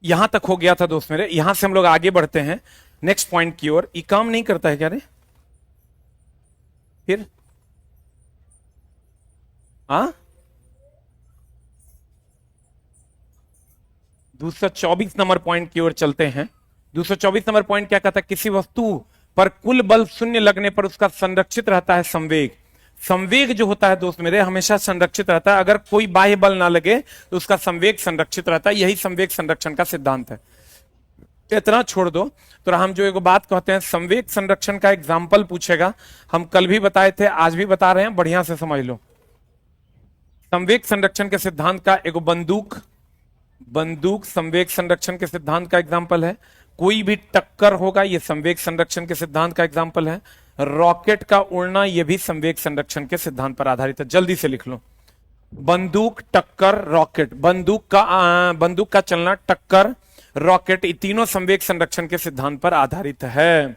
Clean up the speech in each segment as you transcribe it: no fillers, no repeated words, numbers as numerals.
यहां तक हो गया था दोस्त मेरे, यहां से हम लोग आगे बढ़ते हैं नेक्स्ट पॉइंट की ओर। ये काम नहीं करता है क्या रे? फिर हाँ, 224 नंबर पॉइंट की ओर चलते हैं। 224 नंबर पॉइंट क्या कहता है? किसी वस्तु पर कुल बल शून्य लगने पर उसका संरक्षित रहता है संवेग। संवेग जो होता है दोस्त मेरे हमेशा संरक्षित रहता है, अगर कोई बाह्य बल ना लगे तो उसका संवेग संरक्षित रहता है। यही संवेग संरक्षण का सिद्धांत है। इतना छोड़ दो, तो हम जो एक बात कहते हैं, संवेग संरक्षण का एग्जाम्पल पूछेगा। हम कल भी बताए थे, आज भी बता रहे हैं, बढ़िया से समझ लो। संवेग संरक्षण के सिद्धांत का एक बंदूक, बंदूक संवेग संरक्षण के सिद्धांत का एग्जाम्पल है। कोई भी टक्कर होगा, यह संवेग संरक्षण के सिद्धांत का एग्जाम्पल है। रॉकेट का उड़ना, यह भी संवेग संरक्षण के सिद्धांत पर आधारित है। जल्दी से लिख लो, बंदूक, टक्कर, रॉकेट। बंदूक का चलना, टक्कर, रॉकेट, ये तीनों संवेग संरक्षण के सिद्धांत पर आधारित है।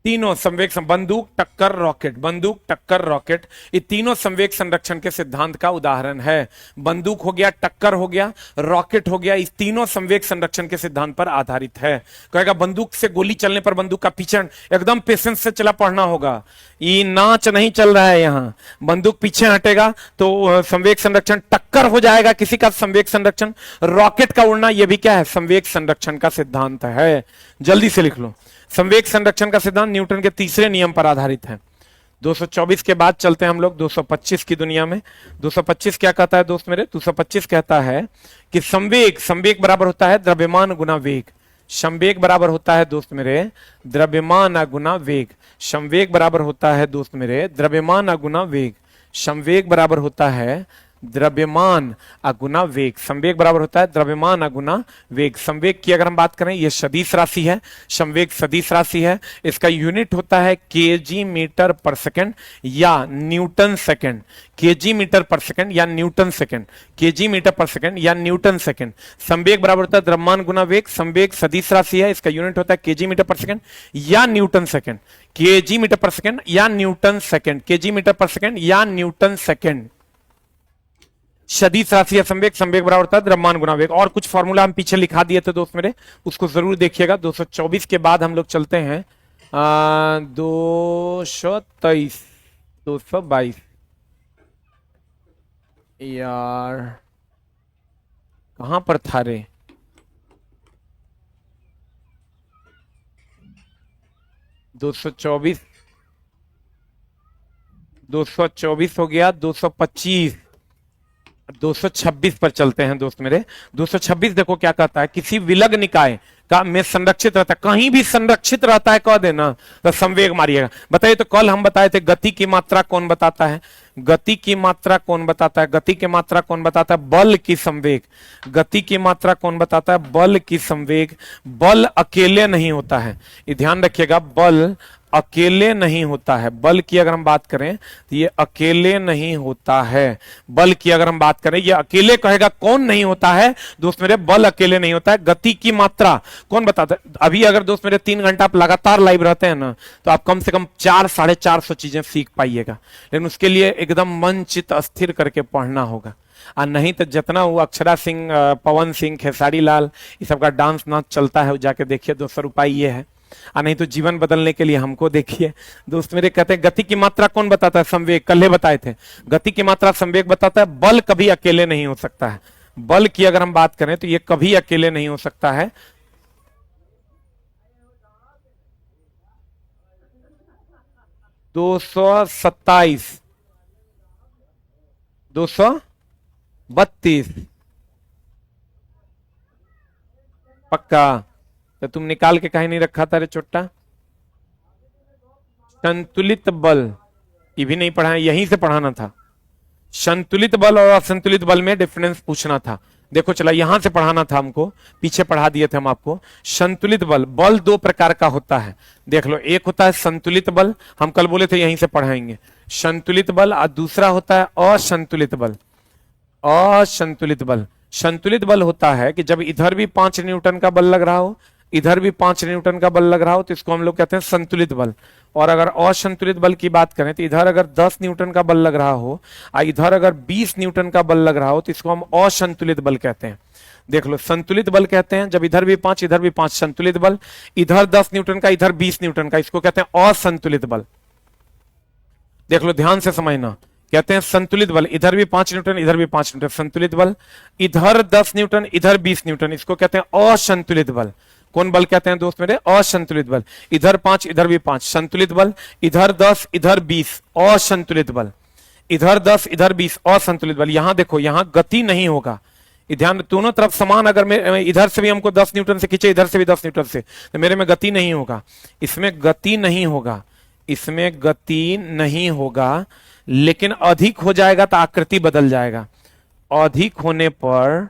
तीनों संवेग, बंदूक, टक्कर, रॉकेट, बंदूक, टक्कर, रॉकेट, ये तीनों संवेग संरक्षण के सिद्धांत का उदाहरण है। बंदूक हो गया, टक्कर हो गया, रॉकेट हो गया, इस तीनों संवेग संरक्षण के सिद्धांत पर आधारित है। कहेगा बंदूक से गोली चलने पर बंदूक का पीछे एकदम पेशेंस से चला पढ़ना होगा। ये नाच नहीं चल रहा है यहां। बंदूक पीछे हटेगा तो संवेग संरक्षण, टक्कर हो जाएगा किसी का, संवेग संरक्षण, रॉकेट का उड़ना, यह भी क्या है? संवेग संरक्षण का सिद्धांत है। जल्दी से लिख लो, संवेग संरक्षण का सिद्धांत न्यूटन के तीसरे नियम पर आधारित है। 224 के बाद चलते हैं हम लोग 225 की दुनिया में। 225 क्या कहता है दोस्त मेरे? 225 कहता है कि संवेग, संवेग बराबर होता है द्रव्यमान गुना वेग। संवेग बराबर होता है दोस्त मेरे द्रव्यमान गुना वेग। संवेग बराबर होता है दोस्त मेरे द्रव्यमान गुना वेग। संवेग बराबर होता है द्रव्यमान अगुना वेग। संवेग बराबर होता है द्रव्यमान अगुना वेग। संवेग की अगर हम बात करें, यह सदिश राशि है। संवेग सदिश राशि है। इसका यूनिट होता है केजी मीटर पर सेकंड या न्यूटन सेकंड। केजी मीटर पर सेकंड या न्यूटन सेकंड। केजी मीटर पर सेकंड या न्यूटन सेकंड। संवेग बराबर होता है द्रव्यमान गुना वेग। संवेग सदिश राशि है, इसका यूनिट होता है केजी मीटर पर सेकंड या न्यूटन सेकंड। केजी मीटर पर सेकंड या न्यूटन सेकंड। केजी मीटर पर सेकंड या न्यूटन सेकंड। सदिश राशि या संवेग, संवेग बराबर होता है द्रव्यमान गुना वेग। और कुछ फॉर्मूला हम पीछे लिखा दिए थे दोस्त मेरे, उसको जरूर देखिएगा। 224 के बाद हम लोग चलते हैं 223, 222। यार कहां पर था रे? दो सौ चौबीस, 224 हो गया। 225, 226 पर चलते हैं दोस्त मेरे। 226 देखो क्या कहता है, किसी विलग निकाय का में संरक्षित रहता है, कहीं भी संरक्षित रहता है कह देना तो संवेग मारिएगा। बताइए तो कल हम बताए थे गति की मात्रा कौन बताता है? गति की मात्रा कौन बताता है? गति की मात्रा कौन बताता है? बल की संवेग। गति की मात्रा कौन बताता है? बल की संवेग। बल अकेले नहीं होता है, ये ध्यान रखिएगा, बल अकेले नहीं होता है। बल की अगर हम बात करें तो ये अकेले नहीं होता है। बल की अगर हम बात करें, ये अकेले कहेगा कौन नहीं होता है दोस्त मेरे? बल अकेले नहीं होता है। गति की मात्रा कौन बताता है? अभी अगर दोस्त मेरे 3 घंटा आप लगातार लाइव रहते हैं ना, तो आप कम से कम 400-450 चीजें सीख पाइएगा। लेकिन उसके लिए एकदम मन चित्त अस्थिर करके पढ़ना होगा। और नहीं तो जितना वो अक्षरा सिंह, पवन सिंह, खेसारी लाल, ये सबका डांस नाच चलता है, जाके देखिए। 200 रुपये ये है। नहीं तो जीवन बदलने के लिए हमको देखिए। दोस्त मेरे कहते हैं गति की मात्रा कौन बताता है? संवेग। कल बताए थे, गति की मात्रा संवेग बताता है। बल कभी अकेले नहीं हो सकता है। बल की अगर हम बात करें तो ये कभी अकेले नहीं हो सकता है। दो सौ 232 पक्का? तो तुम निकाल के कहीं नहीं रखा था रे चोट्टा? संतुलित बल, ये भी नहीं पढ़ाया, यहीं से पढ़ाना था। संतुलित बल और असंतुलित बल में डिफरेंस पूछना था। देखो चला, यहां से पढ़ाना था हमको, पीछे पढ़ा दिए थे हम आपको। संतुलित बल, बल 2 प्रकार का होता है, देख लो। एक होता है संतुलित बल, हम कल बोले थे यहीं से पढ़ाएंगे। संतुलित बल, और दूसरा होता है असंतुलित बल। असंतुलित बल, संतुलित बल होता है कि जब इधर भी 5 न्यूटन का बल लग रहा हो, इधर भी 5 न्यूटन का बल लग रहा हो तो इसको हम लोग कहते हैं संतुलित बल। और अगर असंतुलित बल की बात करें तो इधर अगर 10 न्यूटन का बल लग रहा हो और इधर अगर 20 न्यूटन का बल लग रहा हो तो इसको हम असंतुलित बल कहते हैं। देख लो, संतुलित बल कहते हैं जब इधर भी 5 इधर भी 5, संतुलित बल इधर 10 न्यूटन का इधर 20 न्यूटन का, इसको कहते हैं असंतुलित बल। देख लो, ध्यान से समझना, कहते हैं संतुलित बल इधर भी 5 न्यूटन इधर भी 5 न्यूटन संतुलित बल, इधर 10 न्यूटन इधर 20 न्यूटन, इसको कहते हैं असंतुलित बल। कौन बल कहते हैं दोस्त मेरे? असंतुलित बल। इधर 5 इधर भी 5 संतुलित बल, इधर 10 इधर 20 असंतुलित बल, इधर 10 इधर 20 असंतुलित बल। यहां देखो, यहां गति नहीं होगा, ध्यान, दोनों तरफ समान, अगर मैं इधर से भी हमको 10 न्यूटन से खींचे इधर से भी 10 न्यूटन से, तो मेरे में गति नहीं होगा, इसमें गति नहीं होगा, इसमें गति नहीं होगा, लेकिन अधिक हो जाएगा तो आकृति बदल जाएगा। अधिक होने पर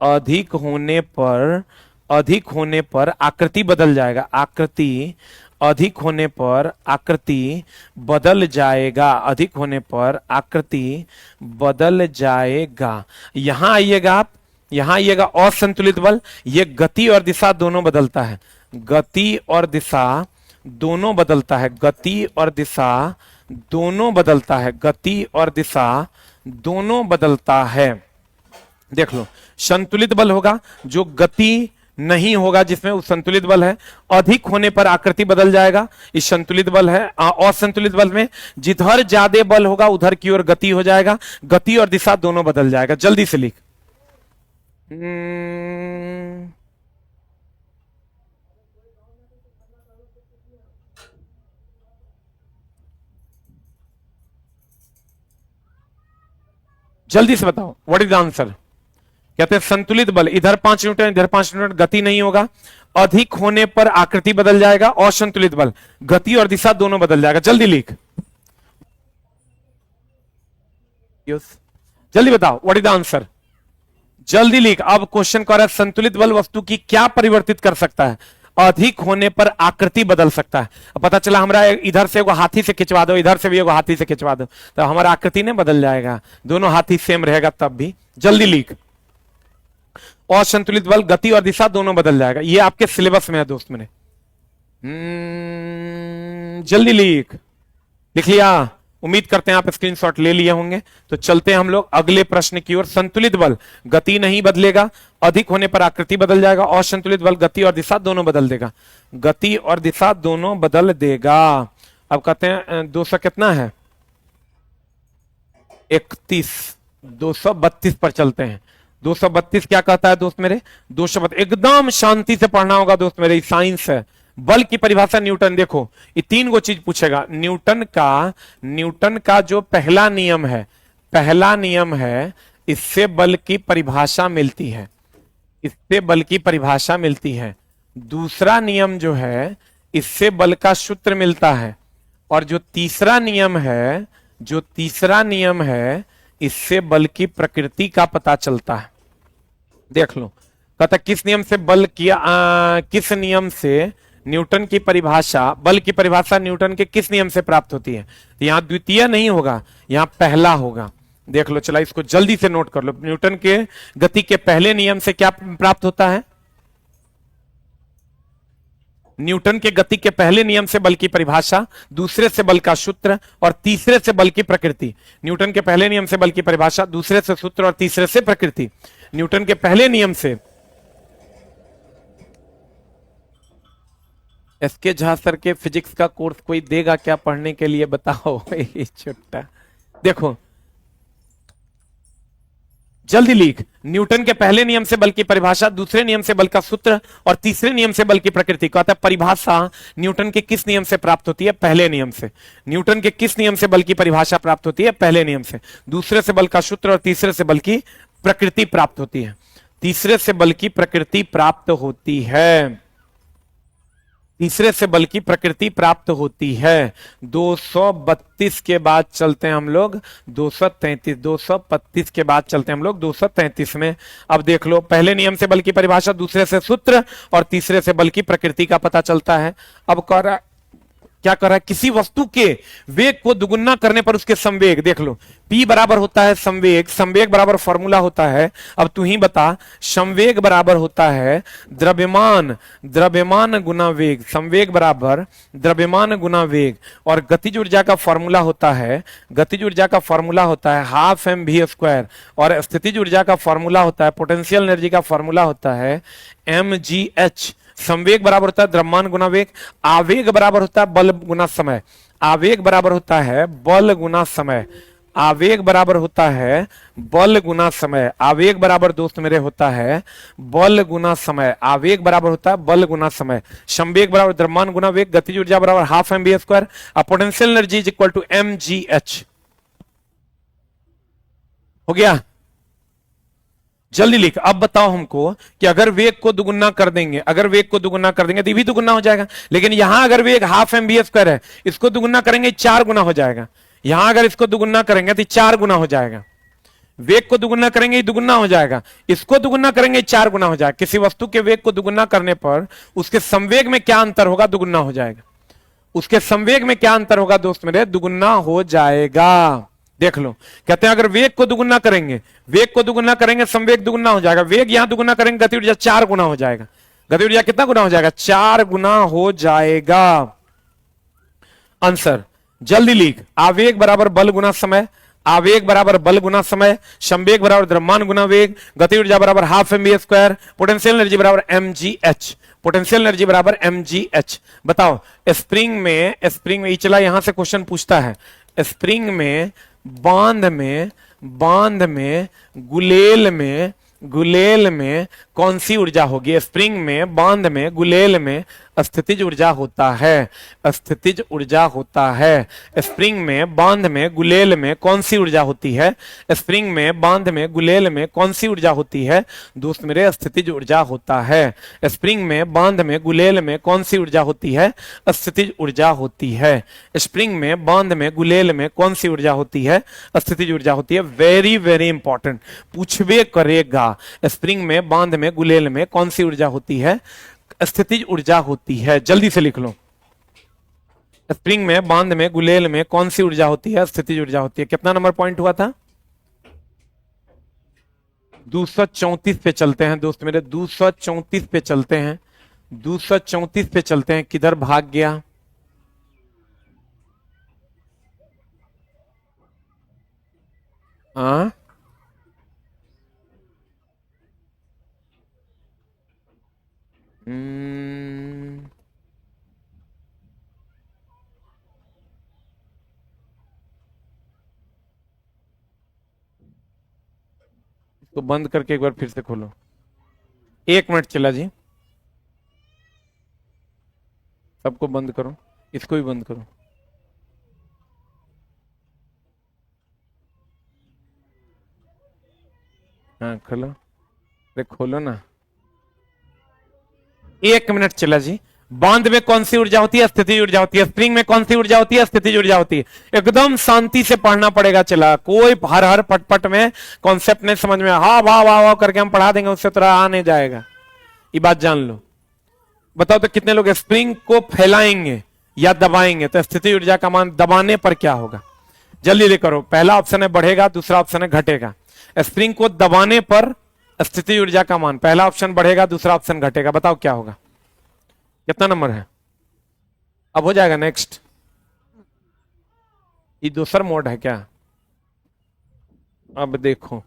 अधिक होने पर अधिक होने पर आकृति बदल जाएगा, आकृति अधिक होने पर आकृति बदल जाएगा, अधिक होने पर आकृति बदल जाएगा। यहां आइएगा आप, यहां आइएगा, असंतुलित बल, ये गति और दिशा दोनों बदलता है, गति और दिशा दोनों बदलता है, गति और दिशा दोनों बदलता है, गति और दिशा दोनों बदलता है। देख लो, संतुलित बल होगा जो गति नहीं होगा, जिसमें उस संतुलित बल है, अधिक होने पर आकृति बदल जाएगा, इस संतुलित बल है। असंतुलित बल में जिधर ज्यादा बल होगा उधर की ओर गति हो जाएगा, गति और दिशा दोनों बदल जाएगा। जल्दी से लिख। जल्दी से बताओ, व्हाट इज द आंसर? कहते हैं संतुलित बल इधर 5 न्यूटन इधर 5 न्यूटन, गति नहीं होगा, अधिक होने पर आकृति बदल जाएगा, असंतुलित बल गति और दिशा दोनों बदल जाएगा। जल्दी लिख, जल्दी बताओ, व्हाट इज द आंसर? जल्दी लिख। अब क्वेश्चन कर रहा है संतुलित बल वस्तु की क्या परिवर्तित कर सकता है? अधिक होने पर आकृति बदल सकता है। अब पता चला हमारा इधर से एगो हाथी से खिंचवा दो, इधर से भी एगो हाथी से खिंचवा दो, तो हमारा आकृति नहीं बदल जाएगा, दोनों हाथी सेम रहेगा तब भी। जल्दी लिख, असंतुलित बल गति और दिशा दोनों बदल जाएगा, ये आपके सिलेबस में है दोस्त मेरे। जल्दी लिख, लिख लिया? उम्मीद करते हैं आप स्क्रीनशॉट ले लिए होंगे। तो चलते हैं हम लोग अगले प्रश्न की ओर। संतुलित बल गति नहीं बदलेगा, अधिक होने पर आकृति बदल जाएगा, असंतुलित बल गति और दिशा दोनों बदल देगा, गति और दिशा दोनों बदल देगा। अब कहते हैं 200 कितना है? 31, 232 पर चलते हैं। 232 क्या कहता है दोस्त मेरे? 232 एकदम शांति से पढ़ना होगा दोस्त मेरे, साइंस है। बल की परिभाषा न्यूटन, देखो ये 3 गो चीज पूछेगा। न्यूटन का जो पहला नियम है, पहला नियम है, इससे बल की परिभाषा मिलती है, इससे बल की परिभाषा मिलती है। दूसरा नियम जो है, इससे बल का सूत्र मिलता है। और जो तीसरा नियम है, जो तीसरा नियम है, इससे बल की प्रकृति का पता चलता है। देख लो, कहता किस नियम से बल किया, किस नियम से न्यूटन की परिभाषा, बल की परिभाषा न्यूटन के किस नियम से प्राप्त होती है? यहां द्वितीय नहीं होगा, यहां पहला होगा। देख लो, चला इसको जल्दी से नोट कर लो। न्यूटन के गति के पहले नियम से क्या प्राप्त होता है? न्यूटन के गति के पहले नियम से बल की परिभाषा, दूसरे से बल का सूत्र और तीसरे से बल की प्रकृति। न्यूटन के पहले नियम से बल की परिभाषा, दूसरे से सूत्र और तीसरे से प्रकृति। न्यूटन के पहले नियम से। एसके झा सर के फिजिक्स का कोर्स कोई देगा क्या पढ़ने के लिए, बताओ? छुट्टा, देखो जल्दी लिख। न्यूटन के पहले नियम से बल की परिभाषा, दूसरे नियम से बल का सूत्र और तीसरे नियम से बल की प्रकृति। कहता है परिभाषा न्यूटन के किस नियम से प्राप्त होती है? पहले नियम से। न्यूटन के किस नियम से बल की परिभाषा प्राप्त होती है? पहले नियम से। दूसरे से बल का सूत्र और तीसरे से बल की प्रकृति प्राप्त होती है, तीसरे से बल की प्रकृति प्राप्त होती है, तीसरे से बल की प्रकृति प्राप्त होती है। 232 के बाद चलते हैं हम लोग 233, 232 के बाद चलते हैं हम लोग 233 में। अब देख लो, पहले नियम से बल की परिभाषा, दूसरे से सूत्र और तीसरे से बल की प्रकृति का पता चलता है। अब कह रहा क्या कर रहा है, किसी वस्तु के वेग को दुगुना करने पर उसके संवेग, देख लो P बराबर होता है संवेग, संवेग बराबर फॉर्मूला होता है, अब तू ही बता, संवेग बराबर होता है द्रव्यमान, द्रव्यमान गुना वेग, संवेग बराबर द्रव्यमान गुना वेग, और गतिज ऊर्जा का फॉर्मूला होता है, गतिज ऊर्जा का फॉर्मूला होता है हाफ mv², और स्थितिज ऊर्जा का फॉर्मूला होता है, पोटेंशियल एनर्जी का फॉर्मूला होता है mgh। संवेग बराबर होता है द्रव्यमान गुना वेग, आवेग बराबर होता है बल गुना समय, आवेग बराबर होता है बल गुना समय, आवेग बराबर होता है बल गुना समय, आवेग बराबर दोस्त मेरे होता है बल गुना समय, आवेग बराबर होता है बल गुना समय, संवेग बराबर द्रव्यमान गुना वेग, गतिज ऊर्जा बराबर half mv², potential energy is equal to mgh। हो गया, जल्दी लिख। अब बताओ हमको कि अगर वेग को दुगुना कर देंगे, अगर वेग को दुगुना कर देंगे तो ये भी दुगुना हो जाएगा, लेकिन यहां अगर वेग हाफ mv² है, इसको दुगुना करेंगे 4 गुना हो जाएगा, यहां अगर इसको दुगुना करेंगे तो 4 गुना हो जाएगा, वेग को दुगुना करेंगे दुगुना हो जाएगा, इसको दुगुना करेंगे 4 गुना हो जाएगा। किसी वस्तु के वेग को दुगुना करने पर उसके संवेग में क्या अंतर होगा, दुगुना हो जाएगा, उसके संवेग में क्या अंतर होगा दोस्त मेरे, दुगुना हो जाएगा। देख लो, कहते हैं अगर वेग को दुगुना करेंगे, वेग को दुगुना करेंगे संवेग दुगुना हो जाएगा, वेग यहां दुगुना करेंगे गति ऊर्जा 4 गुना हो जाएगा, गति ऊर्जा कितना गुना हो जाएगा, 4 गुना हो जाएगा। आंसर जल्दी लिख, आवेग बराबर बल गुना समय, आवेग बराबर बल गुना समय, संवेग बराबर द्रव्यमान गुना वेग, गति ऊर्जा बराबर हाफ mv², पोटेंशियल एनर्जी बराबर mgh, पोटेंशियल एनर्जी बराबर mgh। बताओ स्प्रिंग में ये चला, यहां से क्वेश्चन पूछता है, स्प्रिंग में, बांध में, गुलेल में कौन सी ऊर्जा होगी, स्प्रिंग में, बांध में, गुलेल में स्थितिज ऊर्जा होता है, स्थितिज ऊर्जा होता है। स्प्रिंग में, बांध में, गुलेल में कौन सी ऊर्जा होती है, स्प्रिंग में, बांध में, गुलेल में कौन सी ऊर्जा होती है, दोस्त मेरे स्थितिज ऊर्जा होता है। स्प्रिंग में, बांध में, गुलेल में कौन सी ऊर्जा होती है, स्थितिज ऊर्जा होती है। स्प्रिंग में, बांध में, गुलेल में कौन सी ऊर्जा होती है, स्थितिज ऊर्जा होती है। वेरी वेरी इंपॉर्टेंट, पूछवे करेगा, स्प्रिंग में, बांध में, गुलेल में कौन सी ऊर्जा होती है, स्थितिज ऊर्जा होती है। जल्दी से लिख लो, स्प्रिंग में, बांध में, गुलेल में कौन सी ऊर्जा होती है, स्थितिज ऊर्जा होती है। कितना नंबर पॉइंट हुआ था, 234 पे चलते हैं दोस्त मेरे, 234 पे चलते हैं, 234 पे चलते हैं। किधर भाग गया, हाँ तो बंद करके एक बार फिर से खोलो। 1 मिनट चला जी, सबको बंद करो, इसको भी बंद करो। हाँ खोलो, अरे खोलो ना। 1 मिनट चला जी। बांध में कौन सी ऊर्जा होती है, स्थितिज ऊर्जा होती है। स्प्रिंग में कौन सी ऊर्जा होती है, स्थितिज ऊर्जा होती है। एकदम शांति से पढ़ना पड़ेगा, चला कोई हर हर पटपट में कॉन्सेप्ट नहीं समझ में, हाँ वाह वाह वाह करके हम पढ़ा देंगे, उससे तरह आ नहीं जाएगा, ये बात जान लो। बताओ तो कितने लोग स्प्रिंग को फैलाएंगे या दबाएंगे, तो स्थितिज ऊर्जा का मान दबाने पर क्या होगा, जल्दी ले करो। पहला ऑप्शन है बढ़ेगा, दूसरा ऑप्शन है घटेगा। स्प्रिंग को दबाने पर स्थितिज ऊर्जा का मान, पहला ऑप्शन बढ़ेगा, दूसरा ऑप्शन घटेगा। बताओ क्या होगा, कितना नंबर है, अब हो जाएगा नेक्स्ट। ये दूसरा मोड है क्या, अब देखो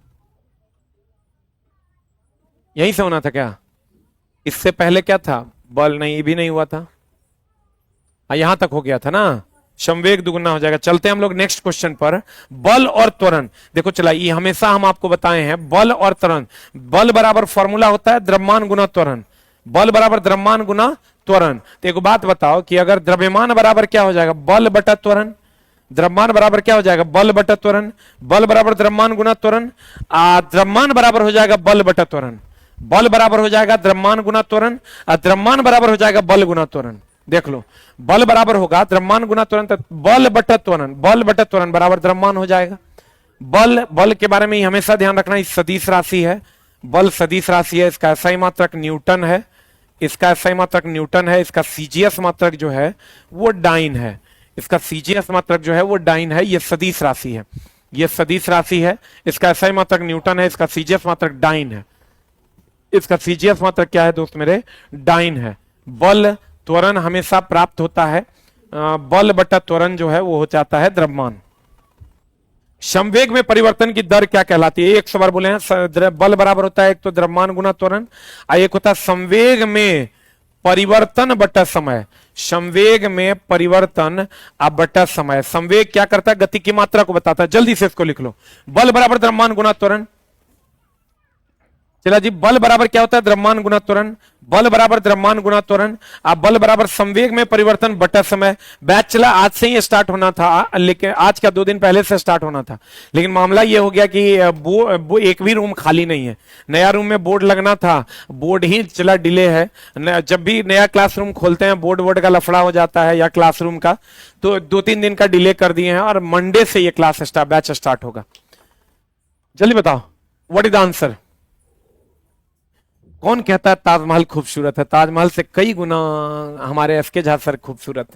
यही से होना था क्या, इससे पहले क्या था, बल नहीं, ये भी नहीं हुआ था, यहां तक हो गया था ना, संवेग दुगुना हो जाएगा। चलते हैं हम लोग नेक्स्ट क्वेश्चन पर, बल और त्वरण। देखो चला, ये हमेशा हम आपको बताए हैं, बल और त्वरण, बल बराबर फॉर्मूला होता है द्रव्यमान गुना त्वरण, बल बराबर द्रव्यमान गुना त्वरण। तो एक बात बताओ कि अगर द्रव्यमान बराबर क्या हो जाएगा, बल बटा त्वरण, द्रव्यमान बराबर क्या हो जाएगा, बल बटा त्वरण, बल बराबर द्रव्यमान गुना त्वरण, द्रव्यमान बराबर हो जाएगा बल बटा त्वरण, बल बराबर हो जाएगा द्रव्यमान गुना त्वरण, द्रव्यमान बराबर हो जाएगा बल गुना त्वरण। देख लो, बल बराबर होगा द्रव्यमान गुना त्वरण, बल बटा त्वरण, बल बटा त्वरण बराबर द्रव्यमान हो जाएगा। बल, बल के बारे में हमेशा ध्यान रखना, सदिश राशि है, बल सदिश राशि है, इसका SI मात्रक न्यूटन है, इसका एसआई मात्रक न्यूटन है, इसका सीजीएस मात्रक जो है वो डाइन है, इसका सीजीएस मात्रक जो है वो डाइन है। ये सदिश राशि है, ये सदिश राशि है, इसका एसआई मात्रक न्यूटन है, इसका सीजीएस मात्रक डाइन है, इसका सीजीएस मात्रक क्या है दोस्त मेरे, डाइन है। बल त्वरण हमेशा प्राप्त होता है, बल बटा त्वरण जो है वो हो जाता है द्रव्यमान। संवेग में परिवर्तन की दर क्या कहलाती है, 100 बार बोले हैं। बल बराबर होता है एक तो द्रव्यमान गुना त्वरण, और एक होता है संवेग में परिवर्तन बटा समय। संवेग में परिवर्तन अब बटा समय। संवेग क्या करता है, गति की मात्रा को बताता है। जल्दी से इसको लिख लो, बल बराबर द्रव्यमान गुना त्वरण। चला जी, बल बराबर क्या होता है, द्रव्यमान गुना त्वरण। बल बराबर द्रव्यमान गुना त्वरण। अब बल बराबर संवेग में परिवर्तन बटा समय। बैच चला आज से ही स्टार्ट होना था, लेकिन आज का 2 दिन पहले से स्टार्ट होना था, लेकिन मामला ये हो गया कि वो एक भी रूम खाली नहीं है। नया रूम में बोर्ड लगना था, बोर्ड ही चला डिले है। जब भी नया क्लासरूम खोलते हैं बोर्ड का लफड़ा हो जाता है या क्लासरूम का, तो 2-3 दिन का डिले कर दिए हैं और मंडे से ये क्लास बैच स्टार्ट होगा। जल्दी बताओ, व्हाट इज द आंसर। कौन कहता है ताजमहल खूबसूरत है, ताजमहल से कई गुना हमारे एसके झा सर खूबसूरत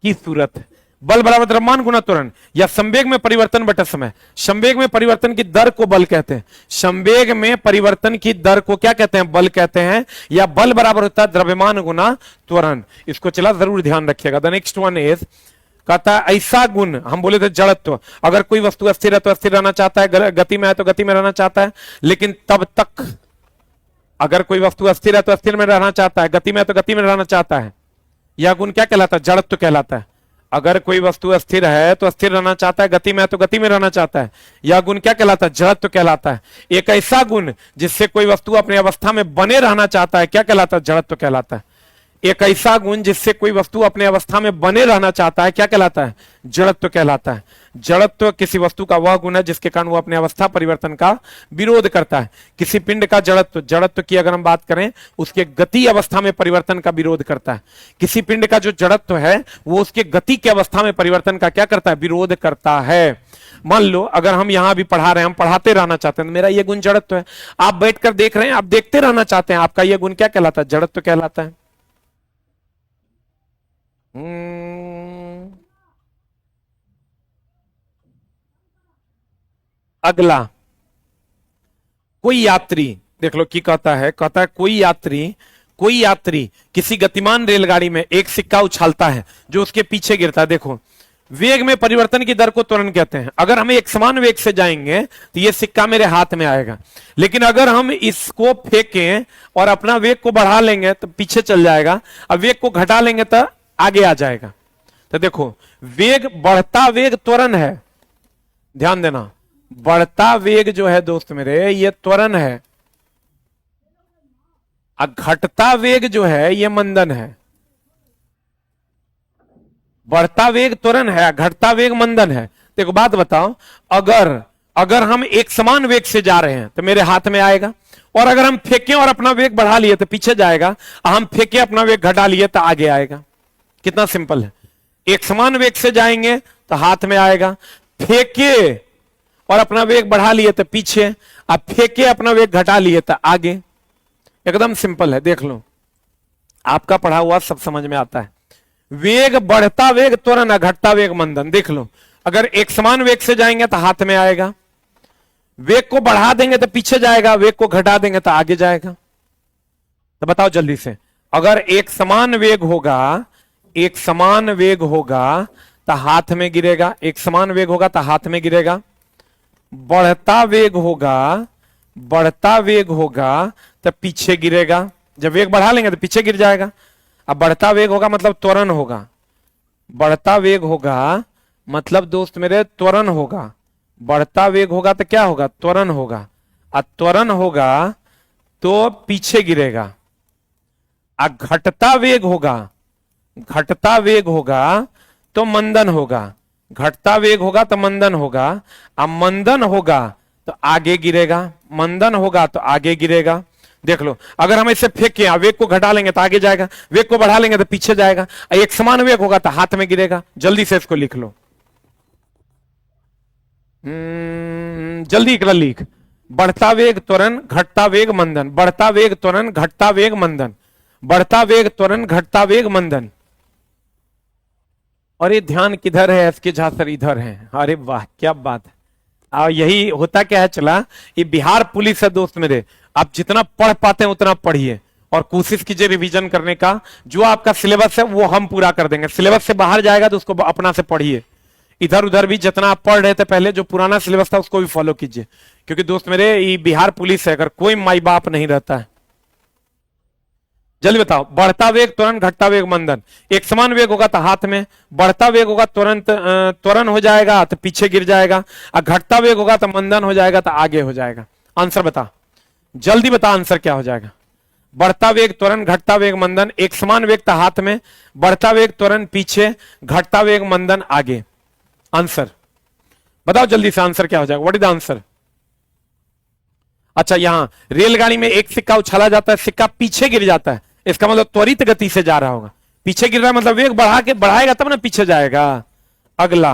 की सूरत है। बल बराबर द्रव्यमान गुना त्वरण या संवेग में परिवर्तन बटा समय। संवेग में परिवर्तन की दर को बल कहते हैं, संवेग में परिवर्तन की दर को क्या कहते हैं, बल कहते हैं। या बल बराबर होता है द्रव्यमान गुना त्वरण। इसको चला जरूर ध्यान रखिएगा। द नेक्स्ट वन इज, कहता है ऐसा गुण, हम बोले थे जड़त्व, अगर कोई वस्तु अस्थिर है तो अस्थिर रहना चाहता है, गति में है तो गति में रहना चाहता है, लेकिन तब तक, अगर कोई वस्तु अस्थिर है तो अस्थिर में रहना चाहता है, गति में है तो गति में रहना चाहता है, यह गुण क्या कहलाता है, जड़त्व कहलाता है। अगर कोई वस्तु अस्थिर है तो अस्थिर रहना चाहता है, गति में है तो गति में रहना चाहता है, यह गुण क्या कहलाता है, जड़त्व कहलाता है। एक ऐसा गुण जिससे कोई वस्तु अपनी अवस्था में बने रहना चाहता है, क्या कहलाता है, जड़त्व कहलाता है। एक ऐसा गुण जिससे कोई वस्तु अपने अवस्था में बने रहना चाहता है, क्या कहलाता है, जड़त्व कहलाता है। जड़त्व किसी वस्तु का वह गुण है जिसके कारण वो अपने अवस्था परिवर्तन का विरोध करता है। किसी पिंड का जड़त्व, जड़त्व की अगर हम बात करें, उसके गति अवस्था में परिवर्तन का विरोध करता है। किसी पिंड का जो जड़त्व है वो उसके गति की अवस्था में परिवर्तन का क्या करता है, विरोध करता है। मान लो अगर हम यहां भी पढ़ा रहे हैं, हम पढ़ाते रहना चाहते हैं, तो मेरा ये गुण जड़त्व है। आप बैठकर देख रहे हैं, आप देखते रहना चाहते हैं, आपका यह गुण क्या कहलाता है, जड़त्व कहलाता है। अगला, कोई यात्री, देख लो की कहता है कोई यात्री किसी गतिमान रेलगाड़ी में एक सिक्का उछालता है जो उसके पीछे गिरता है। देखो, वेग में परिवर्तन की दर को त्वरण कहते हैं। अगर हम एक समान वेग से जाएंगे तो ये सिक्का मेरे हाथ में आएगा, लेकिन अगर हम इसको फेंकें और अपना वेग को बढ़ा लेंगे तो पीछे चल जाएगा, अब वेग को घटा लेंगे तो आगे आ जाएगा। तो देखो, वेग, बढ़ता वेग त्वरण है, ध्यान देना, बढ़ता वेग जो है दोस्त मेरे ये त्वरण है, और घटता वेग जो है ये मंदन है। बढ़ता वेग त्वरण है, घटता वेग मंदन है। देखो बात बताओ, अगर हम एक समान वेग से जा रहे हैं तो मेरे हाथ में आएगा, और अगर हम फेंकें और अपना वेग बढ़ा लिए तो पीछे जाएगा, और हम फेंके अपना वेग घटा लिए तो आगे आएगा। कितना सिंपल है। एक समान वेग से जाएंगे तो हाथ में आएगा, फेंके और अपना वेग बढ़ा लिए तो पीछे, अब फेंके अपना वेग घटा लिए तो आगे। एकदम सिंपल है, देख लो, आपका पढ़ा हुआ सब समझ में आता है। वेग, बढ़ता वेग त्वरण, घटता वेग मंदन। देख लो, अगर एक समान वेग से जाएंगे तो हाथ में आएगा, वेग को बढ़ा देंगे तो पीछे जाएगा, वेग को घटा देंगे तो आगे जाएगा। तो बताओ जल्दी से, अगर एक समान वेग होगा तो हाथ में गिरेगा, एक समान वेग होगा तो हाथ में गिरेगा। बढ़ता वेग होगा तो पीछे गिरेगा, जब वेग बढ़ा लेंगे तो पीछे गिर जाएगा। अब बढ़ता वेग होगा मतलब त्वरण होगा, बढ़ता वेग होगा मतलब दोस्त मेरे त्वरण होगा। बढ़ता वेग होगा तो क्या होगा, त्वरण होगा, और त्वरण होगा तो पीछे गिरेगा। घटता वेग होगा तो मंदन होगा, घटता वेग होगा तो मंदन होगा, अब मंदन होगा तो आगे गिरेगा, मंदन होगा तो आगे गिरेगा। देख लो, अगर हम इसे फेंके, वेग को घटा लेंगे तो आगे जाएगा, वेग को बढ़ा लेंगे तो पीछे जाएगा, एक समान वेग होगा तो हाथ में गिरेगा। जल्दी से इसको लिख लो, जल्दी लिख, बढ़ता वेग त्वरण, घटता वेग मंदन, बढ़ता वेग त्वरण, घटता वेग मंदन। बढ़ता वेग त्वरण, घटता वेग मंदन। और ये ध्यान किधर है? एस के झा सर इधर है। अरे वाह क्या बात है। और यही होता क्या है, चला ये बिहार पुलिस है दोस्त मेरे, आप जितना पढ़ पाते हैं उतना पढ़िए और कोशिश कीजिए रिवीजन करने का। जो आपका सिलेबस है वो हम पूरा कर देंगे, सिलेबस से बाहर जाएगा तो उसको अपना से पढ़िए। इधर उधर भी जितना आप पढ़ रहे थे पहले, जो पुराना सिलेबस था उसको भी फॉलो कीजिए, क्योंकि दोस्त मेरे ये बिहार पुलिस है, अगर कोई माई बाप नहीं रहता है। जल्दी बताओ, बढ़ता वेग त्वरण, घटता वेग मंदन। एक समान वेग होगा तो हाथ में, बढ़ता वेग होगा तुरंत त्वरण हो जाएगा तो पीछे गिर जाएगा, और घटता वेग होगा तो मंदन हो जाएगा तो आगे हो जाएगा। आंसर बता, जल्दी बता आंसर क्या हो जाएगा। बढ़ता वेग त्वरण, घटता वेग मंदन। एक समान वेग था हाथ में, बढ़ता वेग त्वरण पीछे, घटता वेग मंदन आगे। आंसर बताओ जल्दी से, आंसर क्या हो जाएगा? What is the answer? अच्छा, यहां रेलगाड़ी में एक सिक्का उछाला जाता है, सिक्का पीछे गिर जाता है, इसका मतलब त्वरित गति से जा रहा होगा। पीछे गिर रहा है मतलब वेग बढ़ाएगा तब ना पीछे जाएगा। अगला,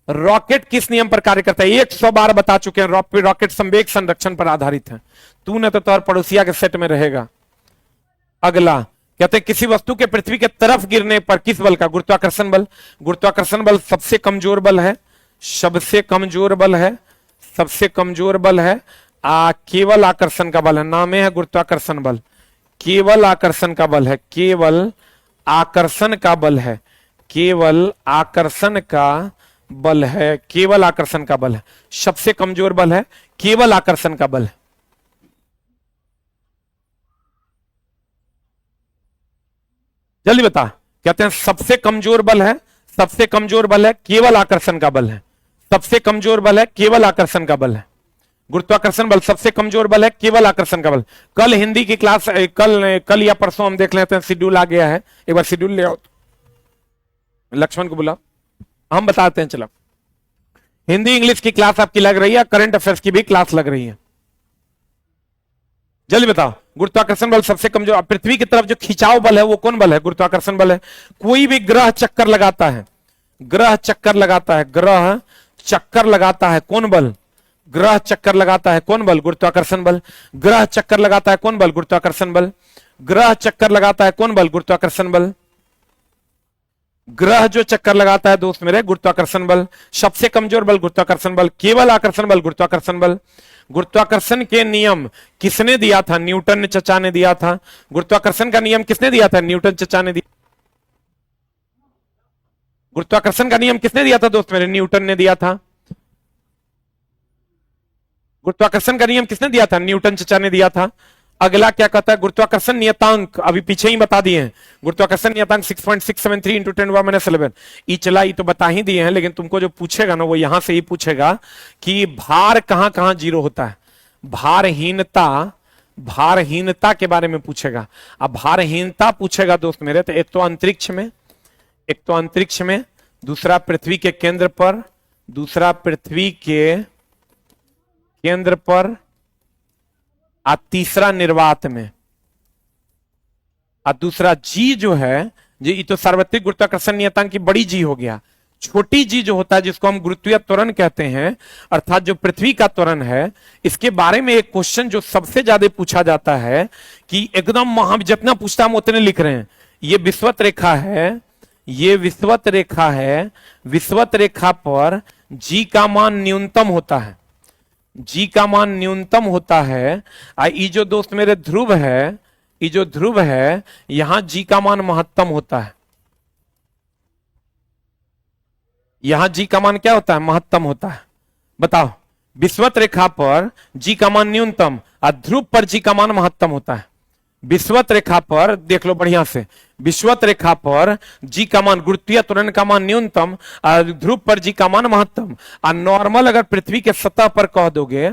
रॉकेट किस नियम पर कार्य करता है? 100 बार बता चुके हैं, रॉकेट संवेग संरक्षण पर आधारित है। तू न तो तौर पड़ोसिया के सेट में रहेगा। अगला, कहते हैं किसी वस्तु के पृथ्वी के तरफ गिरने पर किस बल का? गुरुत्वाकर्षण बल। गुरुत्वाकर्षण बल सबसे कमजोर बल है, सबसे कमजोर बल है, सबसे कमजोर बल है। केवल आकर्षण का बल है, नाम है गुरुत्वाकर्षण बल। केवल आकर्षण का बल है, केवल आकर्षण का बल है, केवल आकर्षण का बल है, केवल आकर्षण का बल है। सबसे कमजोर बल है, केवल आकर्षण का बल है। जल्दी बता, कहते हैं सबसे कमजोर बल है, सबसे कमजोर बल है, केवल आकर्षण का बल है। सबसे कमजोर बल है, केवल आकर्षण का बल है। गुरुत्वाकर्षण बल सबसे कमजोर बल है, केवल आकर्षण का बल। कल हिंदी की क्लास, कल या परसों हम देख लेते हैं, शेड्यूल आ गया है, एक बार शेड्यूल ले आओ। लक्ष्मण को बुलाओ, हम बताते हैं। चलो, हिंदी इंग्लिश की क्लास आपकी लग रही है, करंट अफेयर्स की भी क्लास लग रही है। जल्दी बताओ, गुरुत्वाकर्षण बल सबसे कमजोर, पृथ्वी की तरफ जो खिंचाव बल है वो कौन बल है? गुरुत्वाकर्षण बल है। कोई भी ग्रह चक्कर लगाता है, ग्रह चक्कर लगाता है, ग्रह चक्कर लगाता है, कौन बल? ग्रह चक्कर लगाता है, कौन बल? गुरुत्वाकर्षण बल। ग्रह चक्कर लगाता है, कौन बल? गुरुत्वाकर्षण बल। ग्रह चक्कर लगाता है, कौन बल? गुरुत्वाकर्षण बल। ग्रह जो चक्कर लगाता है दोस्त मेरे, गुरुत्वाकर्षण बल। सबसे कमजोर बल गुरुत्वाकर्षण बल, केवल आकर्षण बल गुरुत्वाकर्षण बल। गुरुत्वाकर्षण के नियम किसने दिया था? न्यूटन ने, चचा ने दिया था। गुरुत्वाकर्षण का नियम किसने दिया था? न्यूटन, चचा ने दिया। गुरुत्वाकर्षण का नियम किसने दिया था दोस्त मेरे? न्यूटन ने दिया था। गुरुत्वाकर्षण का नियम किसने दिया था? न्यूटन, चचा ने दिया था। अगला क्या कहता है? गुरुत्वाकर्षण नियतांक अभी पीछे ही बता दिए हैं। गुरुत्वाकर्षण नियतांक 6.673 इंटू 10⁻⁷। ये चला, ये तो बता ही दिए हैं, लेकिन तुमको जो पूछेगा ना वो यहां से ही पूछेगा कि भार कहां कहां जीरो होता है। भारहीनता, भारहीनता के बारे में पूछेगा। अब भारहीनता पूछेगा दोस्त मेरे, तो एक तो अंतरिक्ष में, एक तो अंतरिक्ष में, दूसरा पृथ्वी के केंद्र पर, दूसरा पृथ्वी के केंद्र पर, और तीसरा निर्वात में, और दूसरा जी जो है, ये तो सार्वत्रिक गुरुत्वाकर्षण नियतांक की बड़ी जी हो गया। छोटी जी जो होता है जिसको हम गुरुत्वीय त्वरण कहते हैं, अर्थात जो पृथ्वी का त्वरण है, इसके बारे में एक क्वेश्चन जो सबसे ज्यादा पूछा जाता है कि एकदम हम जितना पूछता हम उतने लिख रहे हैं। ये विषुवत रेखा है, ये विषुवत रेखा है, विषुवत रेखा पर जी का मान न्यूनतम होता है, जी का मान न्यूनतम होता है। ये जो दोस्त मेरे ध्रुव है, ये जो ध्रुव है, यहां जी का मान महत्तम होता है। यहां जी का मान क्या होता है? महत्तम होता है। बताओ, विषुवत रेखा पर जी का मान न्यूनतम और ध्रुव पर जी का मान महत्तम होता है। विषुवत रेखा पर देख लो बढ़िया से, विषुवत रेखा पर जी का मान, गुरुत्वीय त्वरण का मान न्यूनतम और ध्रुव पर जी का मान महत्तम। और नॉर्मल अगर पृथ्वी के सतह पर कह दोगे,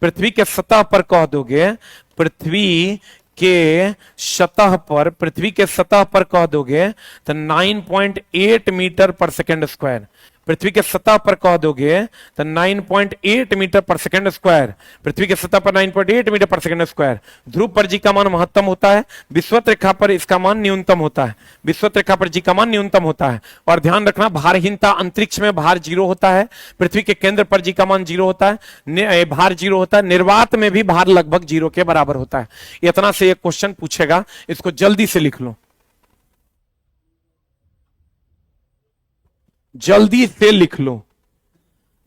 पृथ्वी के सतह पर कह दोगे, पृथ्वी के सतह पर, पृथ्वी के सतह पर कह दोगे तो 9.8 मीटर पर सेकेंड स्क्वायर। पृथ्वी के सतह पर कह दोगे तो 9.8 मीटर पर सेकंड स्क्वायर, पृथ्वी के सतह पर 9.8 मीटर पर सेकंड स्क्वायर। ध्रुव पर जी का मान महत्तम होता है, विषुवत रेखा पर इसका मान न्यूनतम होता है, विषुवत रेखा पर जी का मान न्यूनतम होता है। और ध्यान रखना भारहीनता, अंतरिक्ष में भार 0 होता है, पृथ्वी के केंद्र पर जी का मान 0 होता है, भार 0 होता है, निर्वात में भी भार लगभग 0 के बराबर होता है। इतना से एक क्वेश्चन पूछेगा, इसको जल्दी से लिख लो, जल्दी से लिख लो।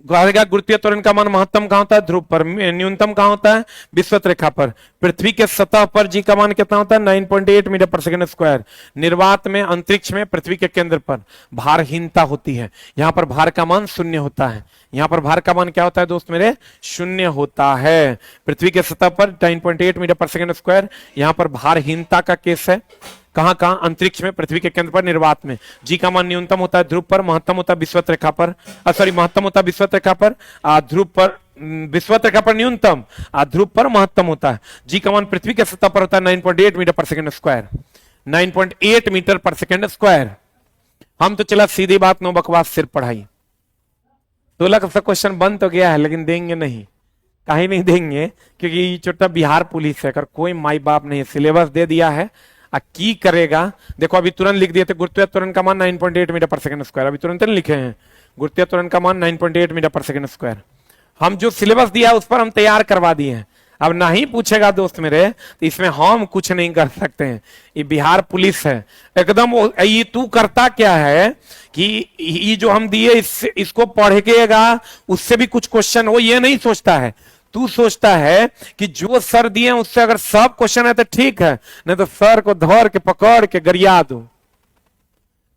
गुरुत्वीय त्वरण का मान महत्तम कहां होता है? ध्रुव पर। न्यूनतम कहां होता है? विषुवत रेखा पर। पृथ्वी के सतह पर जी का मान कितना होता है? 9.8 मीटर पर सेकंड स्क्वायर। निर्वात में, अंतरिक्ष में, पृथ्वी के केंद्र पर भारहीनता होती है। यहां पर भार का मान 0 होता है। यहां पर भार का मान क्या होता है दोस्त मेरे? 0 होता है। पृथ्वी के सतह पर 9.8 मीटर पर सेकंड स्क्वायर। यहां पर भारहीनता का केस है। कहां कहां? अंतरिक्ष में, पृथ्वी के केंद्र पर, निर्वात में। जी का मान न्यूनतम होता है ध्रुव पर, महत्तम होता है विषुवत रेखा पर, सॉरी महत्तम होता है विषुवत रेखा पर, ध्रुव पर, विषुवत रेखा पर न्यूनतम, ध्रुव पर महत्तम होता है। जी का मान पृथ्वी के सतह पर होता है 9.8 मीटर पर सेकंड स्क्वायर, 9.8 मीटर पर सेकंड स्क्वायर। हम तो चला सीधी बात, नो बकवास, सिर्फ पढ़ाई। 16 का क्वेश्चन बन तो गया है, लेकिन देंगे नहीं, कहीं नहीं देंगे, क्योंकि छोटा बिहार पुलिस है, अगर कोई माई बाप नहीं, सिलेबस दे दिया है, की करेगा। देखो अभी तुरंत लिख दिए थे गुरुत्वीय त्वरण का मान 9.8 मीटर पर सेकंड स्क्वायर, अभी तुरंत लिखे हैं गुरुत्वीय त्वरण का मान 9.8 मीटर पर सेकंड स्क्वायर। हम जो सिलेबस दिया उस पर हम तैयार करवा दिए हैं। अब नहीं पूछेगा दोस्त मेरे, तो इसमें हम कुछ नहीं कर सकते हैं। ये बिहार पुलिस है एकदम। ये तू करता क्या है कि ये जो हम दिए इसको पढ़ेगा, उससे भी कुछ क्वेश्चन, वो ये नहीं सोचता है। तू सोचता है कि जो सर दिए उससे अगर सब क्वेश्चन है तो ठीक है, नहीं तो सर को धर के पकड़ के गरिया दो।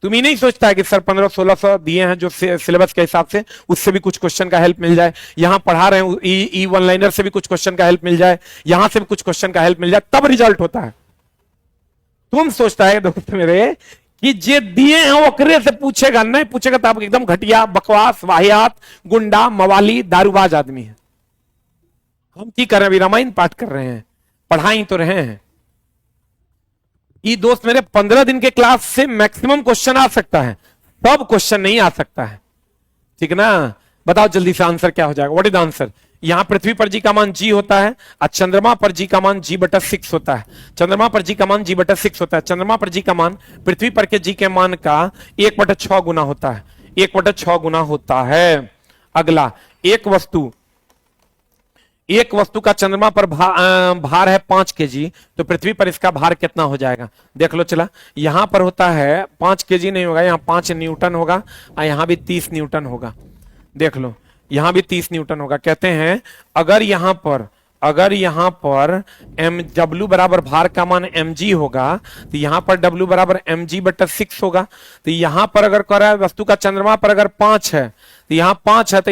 तुम ही नहीं सोचता है कि सर 1500-1600 दिए हैं जो सिलेबस के हिसाब से, उससे भी कुछ क्वेश्चन का हेल्प मिल जाए। यहां पढ़ा रहे हैं ई वन लाइनर से भी कुछ क्वेश्चन का हेल्प मिल जाए, यहां से भी कुछ क्वेश्चन का हेल्प मिल जाए, तब रिजल्ट होता है। तुम सोचता है दोस्त मेरे कि जे दिए हैं ओकरे से पूछेगा, नहीं पूछेगा तो आप एकदम घटिया, बकवास, वाहियात, गुंडा, मवाली, दारूबाज आदमी है। हम की कर रहे हैं? अभी रामायण पाठ कर रहे हैं, पढ़ाई तो रहे हैं। ये दोस्त मेरे 15 दिन के क्लास से मैक्सिमम क्वेश्चन आ सकता है, सब क्वेश्चन नहीं आ सकता है, ठीक ना? बताओ जल्दी से आंसर क्या हो जाएगा? What is the answer? यहां पृथ्वी पर जी का मान जी होता है और चंद्रमा पर जी का मान g/6 होता है। चंद्रमा पर जी का मान g/6 होता है। चंद्रमा पर जी का मान पृथ्वी पर के जी के मान का 1/6 गुना होता है, 1/6 गुना होता है। अगला, एक वस्तु का चंद्रमा पर भार है 5 kg, तो पृथ्वी पर इसका भार कितना हो जाएगा? देख लो चला, यहां पर होता है 5 kg नहीं होगा, यहां 5 न्यूटन होगा और यहां भी 30 न्यूटन होगा। देख लो यहां भी 30 न्यूटन होगा। कहते हैं अगर यहां पर W बराबर भार का मान mg होगा, तो यहां पर W बराबर mg/6 होगा। तो यहां पर अगर कह रहा है वस्तु का चंद्रमा पर अगर 5 है, तो यहां 5 है, तो